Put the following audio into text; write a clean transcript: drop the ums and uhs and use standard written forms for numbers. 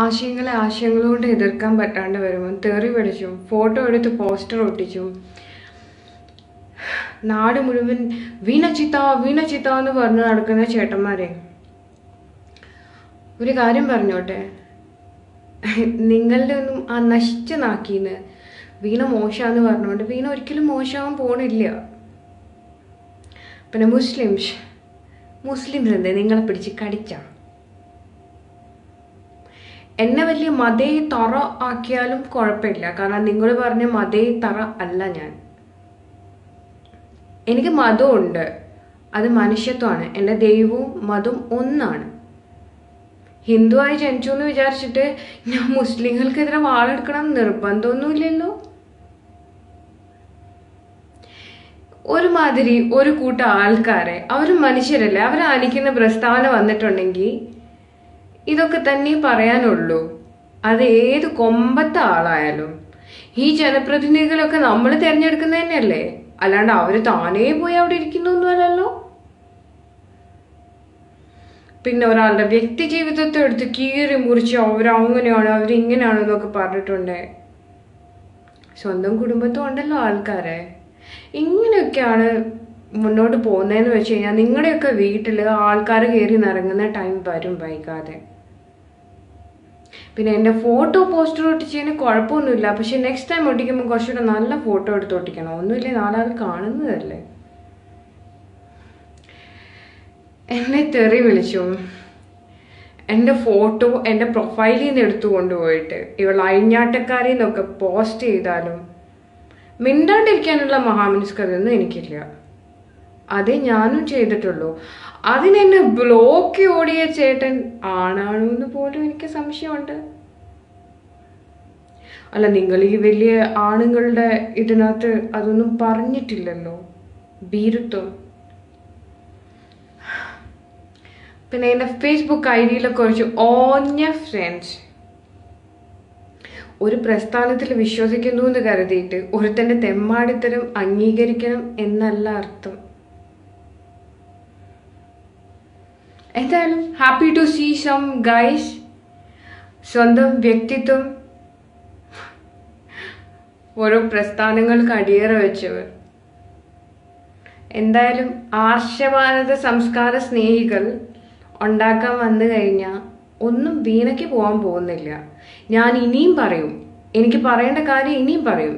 ആശയങ്ങളെ ആശയങ്ങളോട് എതിർക്കാൻ പറ്റാണ്ട് വരുമ്പോൾ തെറി പിടിച്ചും ഫോട്ടോ എടുത്ത് പോസ്റ്റർ ഒട്ടിച്ചും നാട് മുഴുവൻ വീണച്ചിത്ത വീണച്ചിത്ത എന്ന് പറഞ്ഞു നടക്കുന്ന ചേട്ടന്മാരെ, ഒരു കാര്യം പറഞ്ഞോട്ടെ, നിങ്ങളുടെ ഒന്നും ആ നശിച്ച നാക്കീന്ന് വീണ മോശമാന്ന് പറഞ്ഞുകൊണ്ട് വീണ ഒരിക്കലും മോശമാവാൻ പോണില്ല. പിന്നെ മുസ്ലിംസ് എന്തേ നിങ്ങളെ പിടിച്ച് കടിച്ച? എന്നെ വലിയ മതേ തറ ആക്കിയാലും കുഴപ്പമില്ല, കാരണം നിങ്ങൾ പറഞ്ഞ മതേ തറ അല്ല ഞാൻ. എനിക്ക് മതമുണ്ട്, അത് മനുഷ്യത്വമാണ്. എൻ്റെ ദൈവവും മതവും ഒന്നാണ്. ഹിന്ദുവായി ജനിച്ചു എന്ന് വിചാരിച്ചിട്ട് ഞാൻ മുസ്ലിങ്ങൾക്കെതിരെ വാളെടുക്കണം നിർബന്ധമൊന്നുമില്ലല്ലോ. ഒരുമാതിരി ഒരു കൂട്ടം ആൾക്കാരെ, അവർ മനുഷ്യരല്ലേ, അവരെ അനിക്കുന്ന പ്രസ്താവന വന്നിട്ടുണ്ടെങ്കിൽ ഇതൊക്കെ തന്നെ പറയാനുള്ളൂ. അത് ഏത് കൊമ്പത്തെ ആളായാലും. ഈ ജനപ്രതിനിധികളൊക്കെ നമ്മൾ തിരഞ്ഞെടുക്കുന്നത് തന്നെയല്ലേ, അല്ലാണ്ട് അവർ താനേ പോയി അവിടെ ഇരിക്കുന്നൊന്നുമല്ലല്ലോ. പിന്നെ ഒരാളുടെ വ്യക്തി ജീവിതത്തെ എടുത്ത് കീറി മുറിച്ച് അവരങ്ങനെയാണ് അവരിങ്ങനെയാണ് എന്നൊക്കെ പറഞ്ഞിട്ടുണ്ട്. സ്വന്തം കുടുംബത്തും ഉണ്ടല്ലോ ആൾക്കാരെ. ഇങ്ങനെയൊക്കെയാണ് മുന്നോട്ട് പോകുന്നതെന്ന് വെച്ച് കഴിഞ്ഞാൽ നിങ്ങളുടെയൊക്കെ വീട്ടിൽ ആൾക്കാർ കയറി നിറങ്ങുന്ന ടൈം വരും വൈകാതെ. പിന്നെ എൻ്റെ ഫോട്ടോ പോസ്റ്റർ ഒട്ടിച്ചതിന് കുഴപ്പമൊന്നുമില്ല, പക്ഷെ നെക്സ്റ്റ് ടൈം ഒട്ടിക്കുമ്പോൾ കുറച്ചുകൂടെ നല്ല ഫോട്ടോ എടുത്ത് ഒട്ടിക്കണം. ഒന്നുമില്ലേ, നാലാൾ കാണുന്നതല്ലേ. എന്നെ തെറി വിളിച്ചും എൻ്റെ ഫോട്ടോ എൻ്റെ പ്രൊഫൈലിൽ നിന്ന് എടുത്തു കൊണ്ടുപോയിട്ട് ഇവൾ അഴിഞ്ഞാട്ടക്കാരി എന്നൊക്കെ പോസ്റ്റ് ചെയ്താലും മിണ്ടാണ്ടിരിക്കാനുള്ള മഹാമനസ്കരൊന്നും എനിക്കില്ല. അതേ ഞാനും ചെയ്തിട്ടുള്ളൂ. അതിനെന്നെ ബ്ലോക്ക് ഓടിയ ചേട്ടൻ ആണാണോ എന്ന് പോലും എനിക്ക് സംശയമുണ്ട്. അല്ല, നിങ്ങൾ ഈ വലിയ ആണുങ്ങളുടെ ഇതിനകത്ത് അതൊന്നും പറഞ്ഞിട്ടില്ലല്ലോ, ഭീരുത്വം. പിന്നെ എൻ്റെ ഫേസ്ബുക്ക് ഐഡിയിലെ കുറച്ച് ഓഞ്ഞ ഫ്രണ്ട്സ് ഒരു പ്രസ്ഥാനത്തിൽ വിശ്വസിക്കുന്നു എന്ന് കരുതിയിട്ട് ഒരുത്തൻ്റെ തെമ്മാടിത്തരം അംഗീകരിക്കണം എന്നല്ല അർത്ഥം. എന്തായാലും happy to see some guys സ്വന്തം വ്യക്തിത്വം ഓരോ പ്രസ്ഥാനങ്ങൾക്ക് അടിയറ വെച്ചവർ. എന്തായാലും ആർഷഭാരത സംസ്കാര സ്നേഹികൾ ഉണ്ടാക്കാൻ വന്നു കഴിഞ്ഞാൽ ഒന്നും വീണയ്ക്ക് പോകാൻ പോകുന്നില്ല. ഞാൻ ഇനിയും പറയും, എനിക്ക് പറയേണ്ട കാര്യം ഇനിയും പറയും.